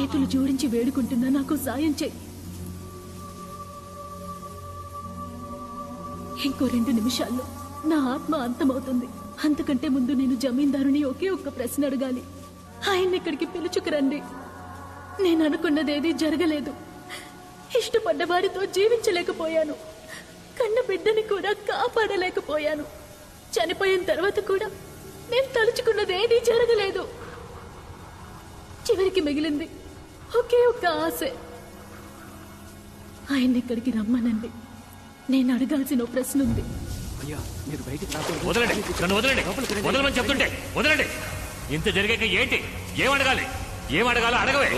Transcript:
చేతులు జోడించి వేడుకుంటున్నా, నాకు సాయం చేయి. ఇంకో 2 నిమిషాల్లో నా ఆత్మ అంతమవుతుంది. అంతకంటే ముందు నేను జమీందారుని ఒకే ఒక్క ప్రశ్న అడగాలి. ఆయన్ని ఇక్కడికి పిలుచుకురండి. నేను అనుకున్నదేదీ జరగలేదు. ఇష్టపడ్డ వారితో జీవించలేకపోయాను. కన్న బిడ్డని కూడా కాపాడలేకపోయాను. చనిపోయిన తర్వాత కూడా నేను తలుచుకున్నదేదీ జరగలేదు. చివరికి మిగిలింది ఒకే ఒక్క ఆశ. ఆయన్ని ఇక్కడికి రమ్మనండి. నేను అడగాల్సిన ప్రశ్న ఉంది. వదలండి, నన్ను వదలండి. వదలమని చెప్తుంటే వదలండి. ఇంత జరిగాక ఏంటి? ఏమడగాలి? ఏమడగాలో అడగవే.